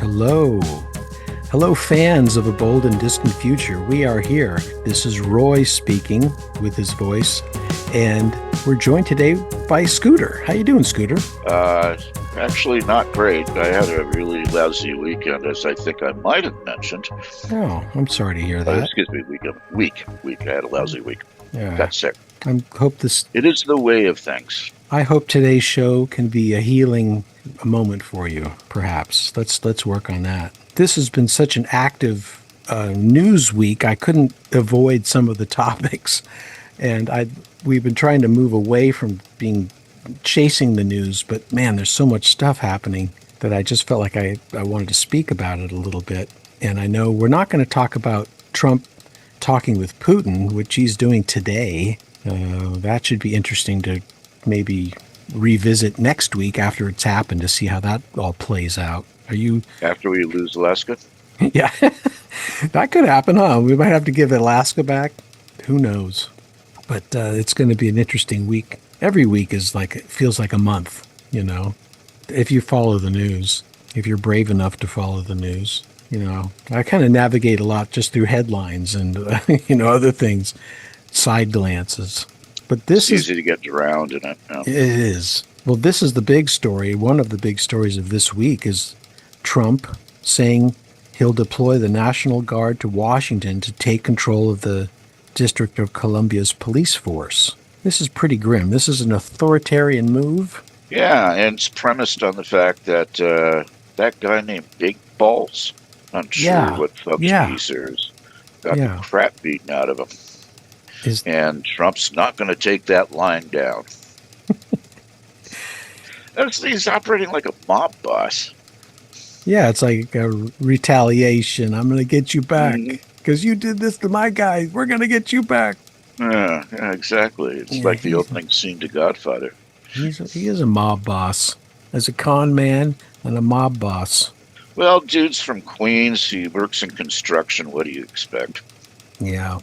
Hello. Hello, fans of A Bold and Distant Future. We are here. This is Roy speaking with his voice, and we're joined today by Scooter. How you doing, Scooter? Uh, Actually, not great. I had a really lousy weekend, as I think I might have mentioned. Oh, I'm sorry to hear that. Excuse me, week. I had a lousy week. Yeah. Got sick. It is the way of things. I hope today's show can be a healing moment for you, perhaps. Let's work on that. This has been such an active news week. I couldn't avoid some of the topics, and we've been trying to move away from being chasing the news, but man, there's so much stuff happening that I just felt like I wanted to speak about it a little bit. And I know we're not going to talk about Trump talking with Putin, which he's doing today. That should be interesting to maybe revisit next week after it's happened to see how that all plays out. Are you After we lose Alaska? Yeah, that could happen, huh? We might have to give Alaska back. Who knows? But it's going to be an interesting week. Every week is like, it feels like a month, if you follow the news, if you're brave enough to follow the news. I kind of navigate a lot just through headlines and, other things, side glances. But It's easy to get drowned in it. It is. Well, this is the big story. One of the big stories of this week is Trump saying he'll deploy the National Guard to Washington to take control of the District of Columbia's police force. This is pretty grim. This is an authoritarian move. Yeah, and it's premised on the fact that that guy named Big Balls, I'm sure what folks is, got the crap beaten out of him. And Trump's not going to take that line down. He's operating like a mob boss. Yeah, it's like a retaliation. I'm going to get you back because you did this to my guys. We're going to get you back. Yeah, exactly. It's like the opening scene to Godfather. He is a mob boss. As a con man and a mob boss. Well, dude's from Queens. He works in construction. What do you expect? Yeah.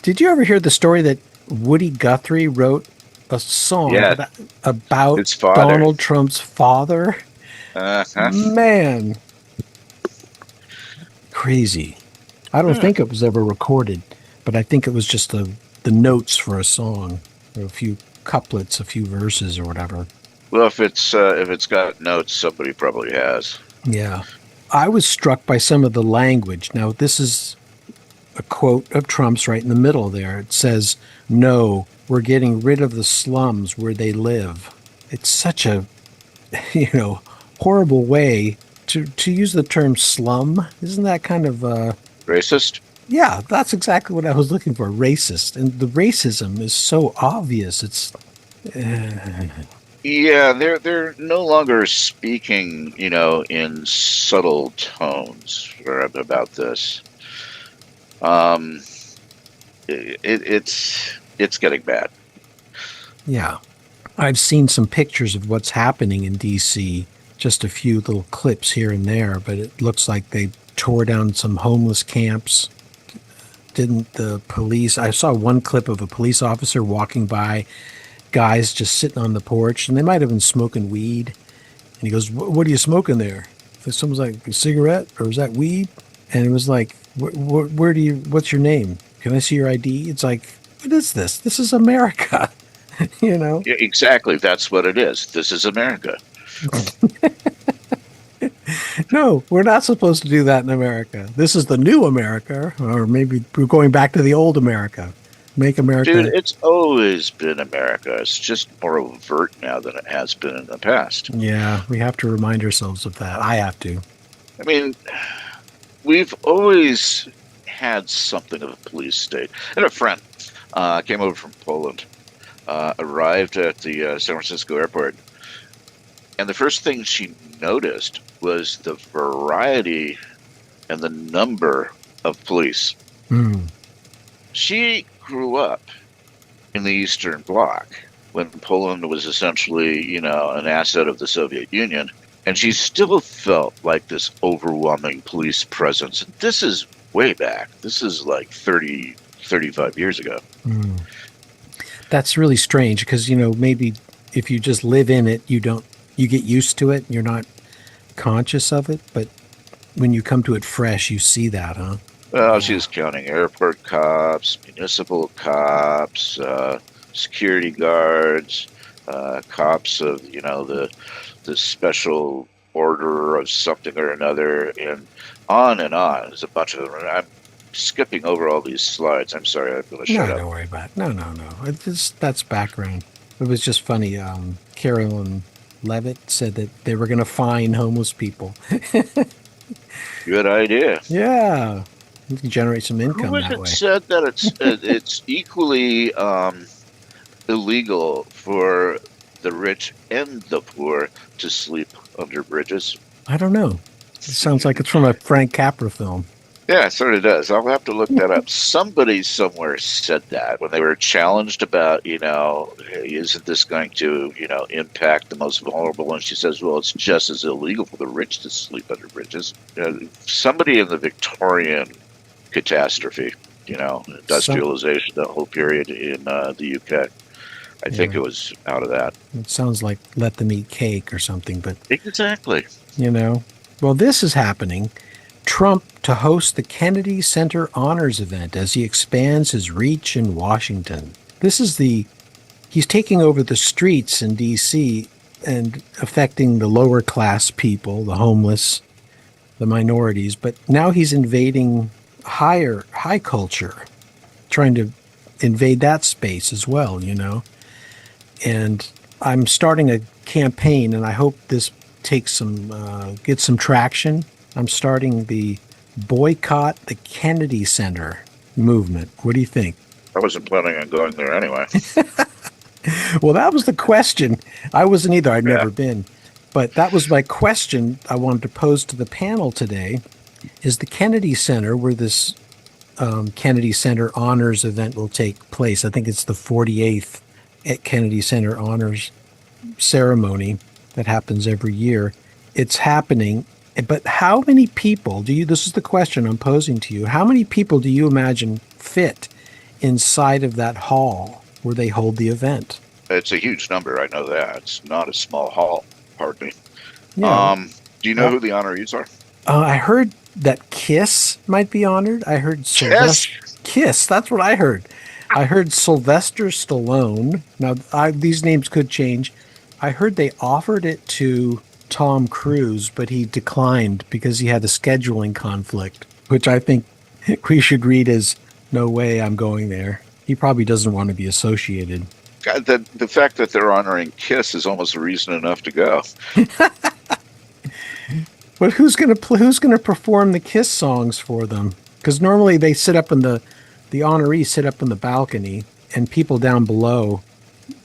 Did you ever hear the story that Woody Guthrie wrote a song about his father. Donald Trump's father? Man. Crazy. I don't think it was ever recorded, but I think it was just the notes for a song, or a few couplets, a few verses or whatever. Well, if it's got notes, somebody probably has. Yeah. I was struck by some of the language. Now, this is a quote of Trump's right in the middle there. It says, "No, we're getting rid of the slums where they live." It's such a, horrible way to use the term slum. Isn't that kind of racist? Yeah, that's exactly what I was looking for. Racist. And the racism is so obvious. It's yeah, they're no longer speaking, in subtle tones about this. It's getting bad. Yeah. I've seen some pictures of what's happening in D.C., just a few little clips here and there, but it looks like they tore down some homeless camps. Didn't the police? I saw one clip of a police officer walking by, guys just sitting on the porch, and they might have been smoking weed. And he goes, "What are you smoking there?" Someone's like, "A cigarette, or is that weed?" And it was like, what's your name? Can I see your ID? It's like, what is this? This is America, Yeah, exactly. That's what it is. This is America. No, we're not supposed to do that in America. This is the new America, or maybe we're going back to the old America. Make America. Dude, it's always been America. It's just more overt now than it has been in the past. Yeah, we have to remind ourselves of that. I have to. I mean, we've always had something of a police state. And a friend came over from Poland, arrived at the San Francisco airport, and the first thing she noticed was the variety and the number of police. She grew up in the Eastern Bloc when Poland was essentially, an asset of the Soviet Union. And she still felt like this overwhelming police presence. This is way back. This is like 30, 35 years ago. That's really strange because, maybe if you just live in it, you get used to it. You're not conscious of it, but when you come to it fresh, you see that, huh? Well, she Yeah. was counting airport cops, municipal cops, security guards, cops of the special order of something or another, and on and on. There's a bunch of them. I'm skipping over all these slides. I'm sorry. I'm going to shut No, up. don't worry about it. No, no, no. That's background. It was just funny. Carolyn Levitt said that they were going to fine homeless people. Good idea. Yeah. You can generate some Who income was that it way. said that it's equally illegal for the rich and the poor to sleep under bridges? I don't know. It sounds like it's from a Frank Capra film. Yeah, it sort of does. I'll have to look that up. Somebody somewhere said that when they were challenged about, hey, isn't this going to, impact the most vulnerable? And she says, well, it's just as illegal for the rich to sleep under bridges. Somebody in the Victorian catastrophe, Some, industrialization, the whole period in the UK. I think yeah, it was out of that. it sounds like let them eat cake or something, but Exactly. you know. Well, this is happening. Trump to host the Kennedy Center Honors event as he expands his reach in Washington. He's taking over the streets in DC and affecting the lower class people, the homeless, the minorities, but now he's invading high culture, trying to invade that space as well, And I'm starting a campaign, and I hope this takes gets some traction. I'm starting the Boycott the Kennedy Center movement. What do you think? I wasn't planning on going there anyway. Well, that was the question. I wasn't either. I'd Yeah. never been. But that was my question I wanted to pose to the panel today. Is the Kennedy Center, where this Kennedy Center Honors event will take place? I think it's the 48th at Kennedy Center Honors ceremony that happens every year. It's happening, but how many people this is the question I'm posing to you. How many people do you imagine fit inside of that hall where they hold the event? It's a huge number. I know that. It's not a small hall. Pardon me. Yeah. Do you know Well, who the honorees are? I heard that Kiss might be honored. I heard Yes. Sylvester Kiss. That's what I heard. I heard Sylvester Stallone. Now, these names could change. I heard they offered it to Tom Cruise, but he declined because he had a scheduling conflict, which I think we should read as no way I'm going there. He probably doesn't want to be associated. God, the fact that they're honoring Kiss is almost a reason enough to go. But who's gonna perform the Kiss songs for them? Because normally they sit up in the honorees sit up in the balcony, and people down below,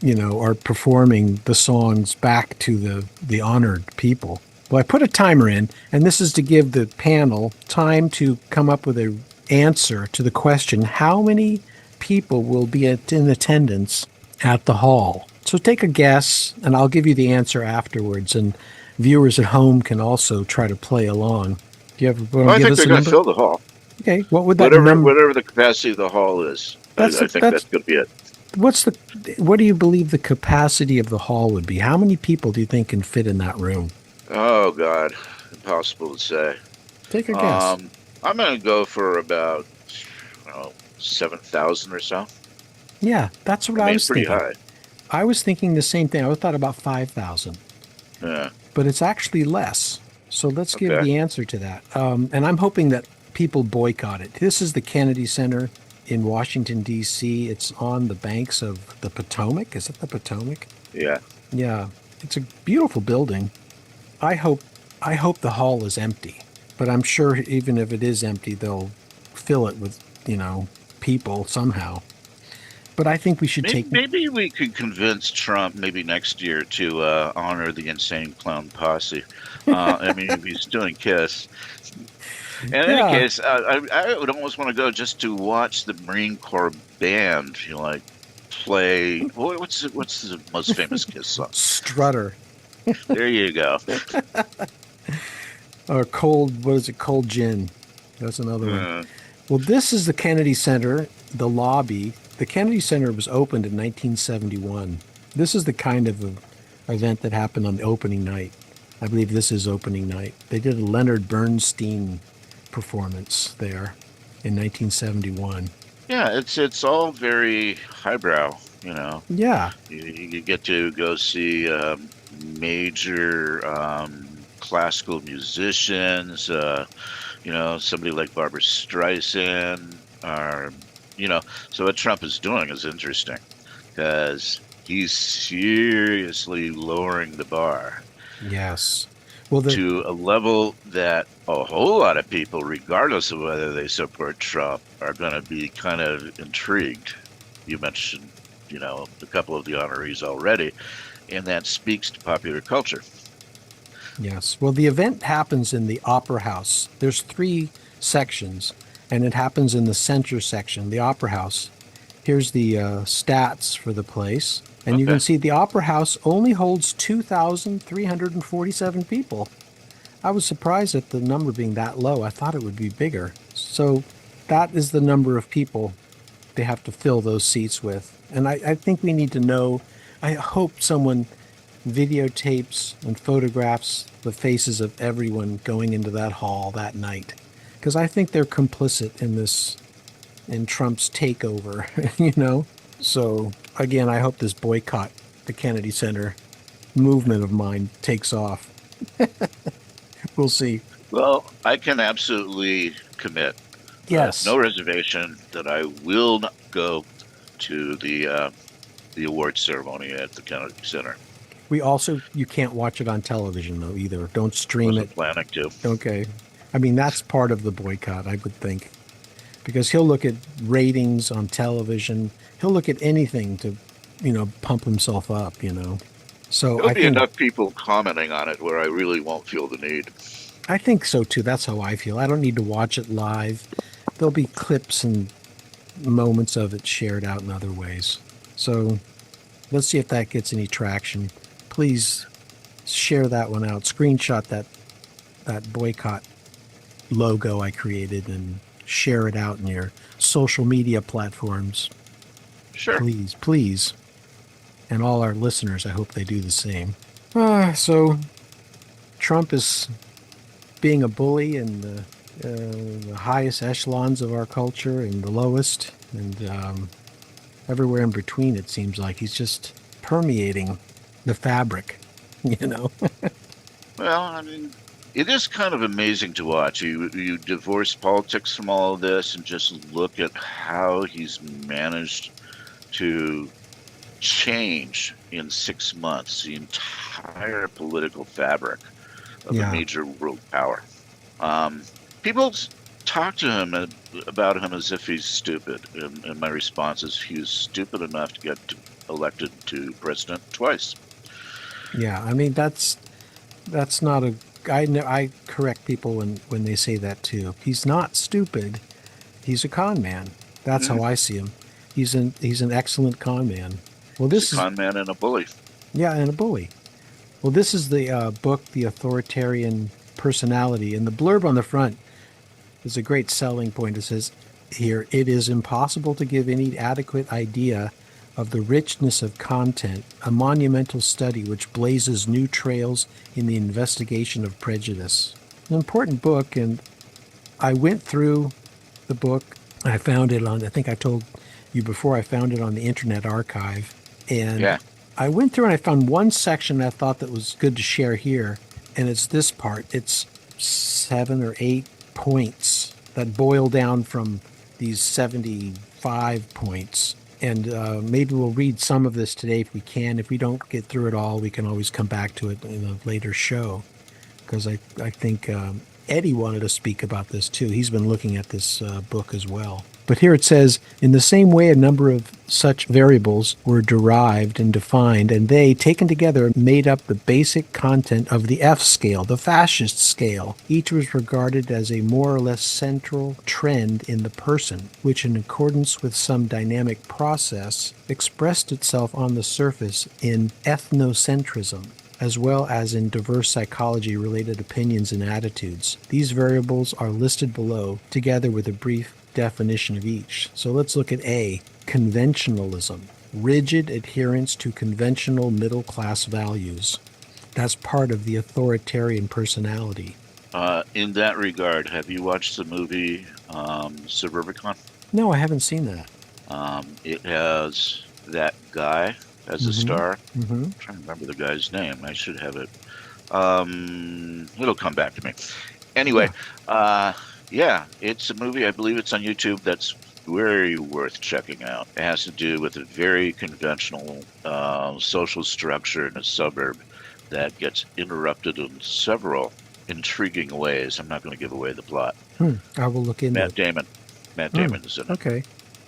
are performing the songs back to the honored people. Well, I put a timer in, and this is to give the panel time to come up with an answer to the question: how many people will be in attendance at the hall? So take a guess, and I'll give you the answer afterwards. And viewers at home can also try to play along. Do you want Well, to I give think us they're a going to number? fill the hall. Okay, what would that Whatever number? whatever the capacity of the hall is. That's I the, think that's that's going to be it. what do you believe the capacity of the hall would be? How many people do you think can fit in that room? Oh God, impossible to say. Take a guess. Um, I'm going to go for about 7,000 or so. Yeah, that's what I I mean, was pretty thinking. high. I was thinking the same thing. I thought about 5,000, Yeah. but it's actually less. So let's give Okay. the answer to that. And I'm hoping that people boycott it. This is the Kennedy Center in Washington, D.C. It's on the banks of the Potomac. Is it the Potomac? Yeah. Yeah, it's a beautiful building. I hope I hope the hall is empty, but I'm sure even if it is empty, they'll fill it with, people somehow. But I think we should Maybe, take maybe we could convince Trump maybe next year to honor the insane clown posse. I mean, if he's doing Kiss. In any yeah, case, I would almost want to go just to watch the Marine Corps band, play. What's the most famous Kiss song? Strutter There you go. or cold what is it? Cold gin. That's another one. Uh, Well, this is the Kennedy Center, the lobby. The Kennedy Center was opened in 1971. This is the kind of event that happened on the opening night. I believe this is opening night. They did a Leonard Bernstein performance there in 1971. Yeah, it's all very highbrow, you know. Yeah, You get to go see major classical musicians, somebody like Barbara Streisand, or, you know, so what Trump is doing is interesting because he's seriously lowering the bar yes. Well, to a level that a whole lot of people, regardless of whether they support Trump, are going to be kind of intrigued. You mentioned, a couple of the honorees already, and that speaks to popular culture. yes. Well, the event happens in the Opera House. There's three sections, and it happens in the center section, the Opera House. Here's the stats for the place. And you can Okay. see the Opera House only holds 2,347 people. I was surprised at the number being that low. I thought it would be bigger. So that is the number of people they have to fill those seats with. And I think we need to know. I hope someone videotapes and photographs the faces of everyone going into that hall that night. Because I think they're complicit in this, in Trump's takeover, you know? So again, I hope this boycott the Kennedy Center movement of mine takes off. We'll see. Well, I can absolutely commit, no Yes. reservation, that I will not go to the award ceremony at the Kennedy Center. We also, you can't watch it on television though either. Don't stream it. Wasn't planning to. Okay. I mean, that's part of the boycott, I would think, because he'll look at ratings on television. He'll look at anything to, pump himself up, So There'll I be think, enough people commenting on it where I really won't feel the need. I think so too. That's how I feel. I don't need to watch it live. There'll be clips and moments of it shared out in other ways. So let's see if that gets any traction. Please share that one out. Screenshot that boycott logo I created and share it out in your social media platforms. Sure. Please, please. And all our listeners, I hope they do the same. So Trump is being a bully in the highest echelons of our culture and the lowest, and everywhere in between, it seems like he's just permeating the fabric, you know? Well, I mean, it is kind of amazing to watch. You divorce politics from all of this and just look at how he's managed to change in 6 months the entire political fabric of a Yeah. major world power. People talk to him about him as if he's stupid, and my response is he's stupid enough to get elected to president twice. Yeah. I mean, that's not a. I correct people when they say that too. He's not stupid. He's a con man. That's how Mhm. I see him. He's an excellent con man. Well, He's a this is con man and a bully. yeah, and a bully. Well, this is the book, The Authoritarian Personality, and the blurb on the front is a great selling point. It says here, it is impossible to give any adequate idea of the richness of content, a monumental study which blazes new trails in the investigation of prejudice. An important book, and I went through the book. I found it on, I think I told you before, I found it on the Internet Archive. And Yeah. I went through and I found one section I thought that was good to share here. And it's this part. It's 7 or 8 points that boil down from these 75 points. And maybe we'll read some of this today if we can. If we don't get through it all, we can always come back to it in a later show. Because I think Eddie wanted to speak about this too. He's been looking at this book as well. But here it says, in the same way, a number of such variables were derived and defined, and they, taken together, made up the basic content of the F scale, the fascist scale. Each was regarded as a more or less central trend in the person, which, in accordance with some dynamic process, expressed itself on the surface in ethnocentrism, as well as in diverse psychology-related opinions and attitudes. These variables are listed below, together with a brief definition of each. So let's look at A, conventionalism, rigid adherence to conventional middle-class values. That's part of the authoritarian personality. In that regard, have you watched the movie Suburbicon? No, I haven't seen that. It has that guy as a Mm-hmm. star. Mm-hmm. I'm trying to remember the guy's name. I should have it. It'll come back to me. Anyway, Yeah. uh, yeah, it's a movie. I believe it's on YouTube. That's very worth checking out. It has to do with a very conventional social structure in a suburb that gets interrupted in several intriguing ways. I'm not going to give away the plot. I will look into Matt it. Damon. Matt Hmm. Damon is in it. Okay.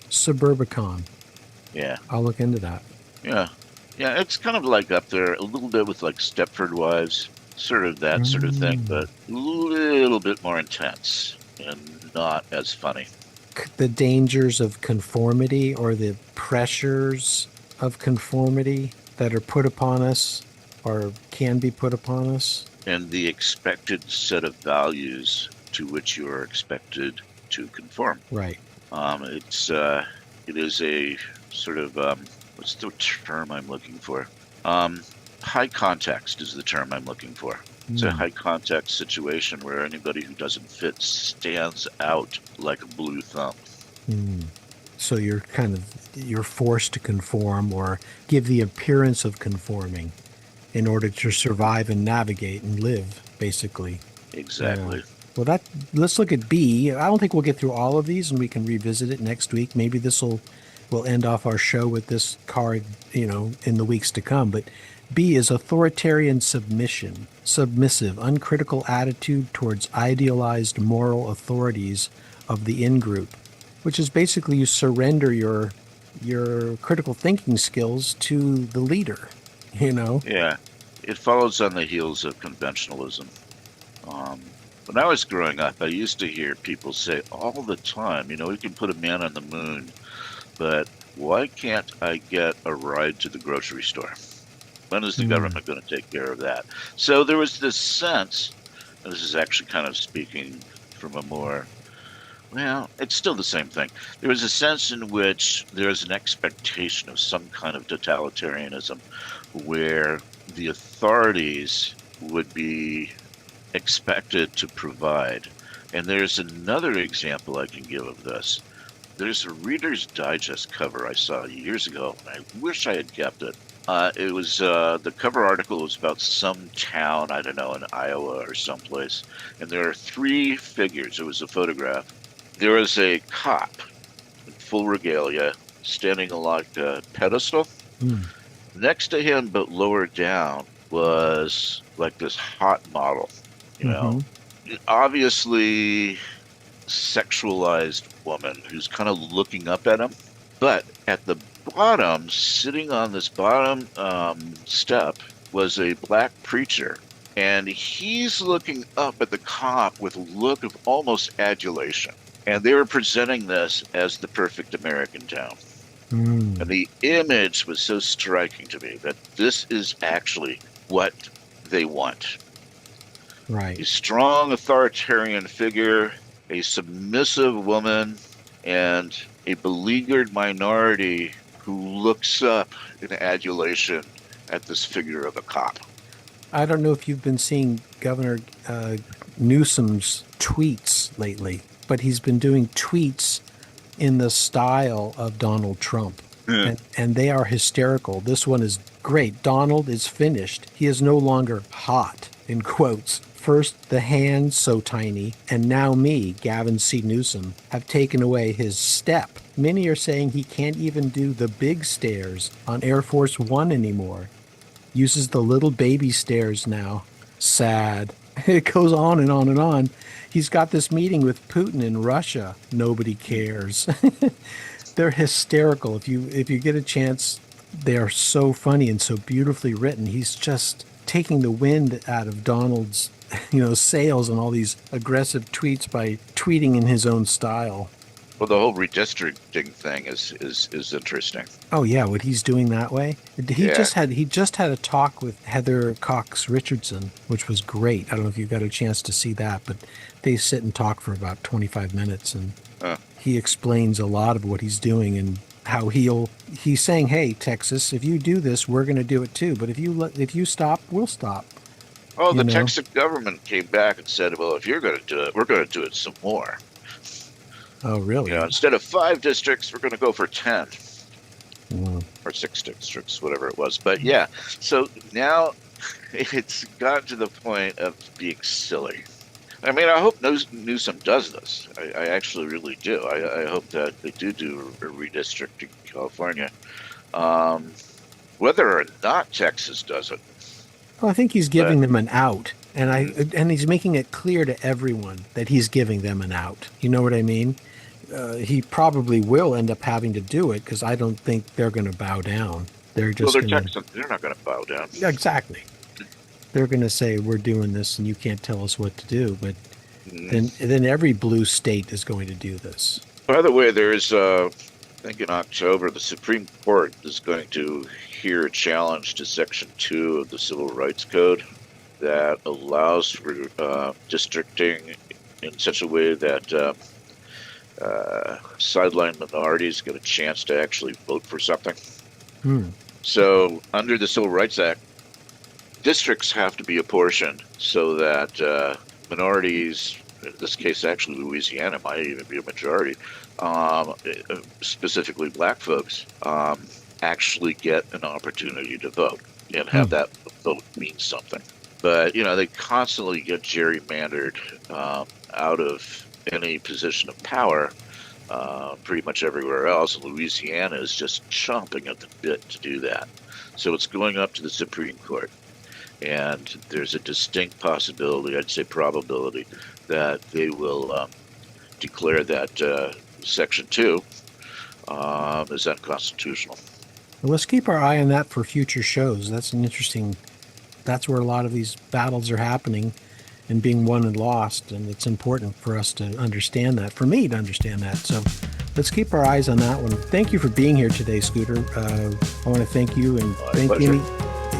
Suburbicon. Yeah, I'll look into that. yeah, yeah. It's kind of like up there a little bit with like Stepford Wives, sort of that sort of thing, Mm. but a little bit more intense and not as funny. The dangers of conformity or the pressures of conformity that are put upon us or can be put upon us. And the expected set of values to which you are expected to conform. Right. It is a sort of what's the term I'm looking for? Um, High context is the term I'm looking for. It's a Mm. high context situation where anybody who doesn't fit stands out like a blue thumb. Mm. So you're forced to conform or give the appearance of conforming in order to survive and navigate and live, basically. Yeah. Exactly. Well, let's look at B. I don't think we'll get through all of these, and we can revisit it next week. Maybe we'll end off our show with this card, in the weeks to come. But B is authoritarian submission, submissive, uncritical attitude towards idealized moral authorities of the in-group, which is basically you surrender your critical thinking skills to the leader, you know? Yeah. It follows on the heels of conventionalism. Um, when I was growing up, I used to hear people say all the time, we can put a man on the moon, but why can't I get a ride to the grocery store? When is the Mm. government going to take care of that? So there was this sense, and this is actually kind of speaking from a more, well, it's still the same thing. There was a sense in which there is an expectation of some kind of totalitarianism where the authorities would be expected to provide. And there's another example I can give of this. There's a Reader's Digest cover I saw years ago, and I wish I had kept it. It was the cover article was about some town, I don't know, in Iowa or someplace, and there are three figures. It was a photograph. There was a cop in full regalia standing on like a pedestal. Mm. Next to him, but lower down, was like this hot model, you know, Mm-hmm. obviously sexualized woman who's kind of looking up at him. But at the bottom, sitting on this bottom step, was a black preacher. And he's looking up at the cop with a look of almost adulation. And they were presenting this as the perfect American town. Mm. And the image was so striking to me that this is actually what they want. A Right. strong authoritarian figure, a submissive woman, and a beleaguered minority who looks up in adulation at this figure of a cop. I don't know if you've been seeing Governor Newsom's tweets lately, but he's been doing tweets in the style of Donald Trump. And they are hysterical. This one is great. Donald is finished. He is no longer hot, in quotes. First, the hand so tiny, and now me, Gavin C. Newsom, have taken away his step. Many are saying he can't even do the big stairs on Air Force One anymore. Uses the little baby stairs now. Sad. It goes on and on and on. He's got this meeting with Putin in Russia. Nobody cares. They're hysterical. If you get a chance, they are so funny and so beautifully written. He's just taking the wind out of Donald's, sails and all these aggressive tweets by tweeting in his own style. Well, the whole redistricting thing is interesting. Oh yeah, what he's doing that way. He Yeah. just had a talk with Heather Cox Richardson, which was great. I don't know if you got a chance to see that, but they sit and talk for about 25 minutes, and Uh, he explains a lot of what he's doing and how he's saying, "Hey, Texas, if you do this, we're going to do it too. But if you stop, we'll stop." Oh, You the know? Texan government came back and said, "Well, if you're going to do it, we're going to do it some more. Oh, really? Instead of 5 districts, we're going to go for 10 Mm. or 6 districts, whatever it was." But yeah, so now it's gotten to the point of being silly. I mean, I hope Newsom does this. I actually really do. I hope that they do a redistricting in California. Um, Whether or not Texas does it, Well, I think he's but giving them an out, and mm, and he's making it clear to everyone that he's giving them an out. You know what I mean? He probably will end up having to do it because I don't think they're going to bow down. They're well, just they're going to Texans. They're not going to bow down. exactly. They're going to say we're doing this, and you can't tell us what to do. But Mm. then every blue state is going to do this. By the way, there's I think in October, the Supreme Court is going to hear a challenge to Section 2 of the Civil Rights Code that allows for districting in such a way that sideline minorities get a chance to actually vote for something. Hmm. So, under the Civil Rights Act, districts have to be apportioned so that minorities, in this case, actually Louisiana might even be a majority, specifically black folks, actually get an opportunity to vote and have Hmm. that vote mean something. But, they constantly get gerrymandered out of any position of power pretty much everywhere else. Louisiana is just chomping at the bit to do that. So it's going up to the Supreme Court. And there's a distinct possibility, I'd say probability, that they will declare that Section 2 is unconstitutional. Well, let's keep our eye on that for future shows. That's an interesting. That's where a lot of these battles are happening and being won and lost, and it's important for us to understand that. For me to understand that. So let's keep our eyes on that one. Thank you for being here today, Scooter. I want to thank you and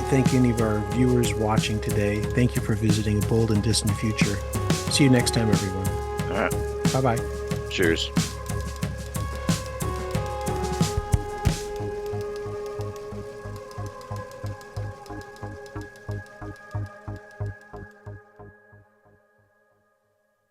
thank any of our viewers watching today. Thank you for visiting A Bold and Distant Future. See you next time, everyone. All right. Bye bye. Cheers.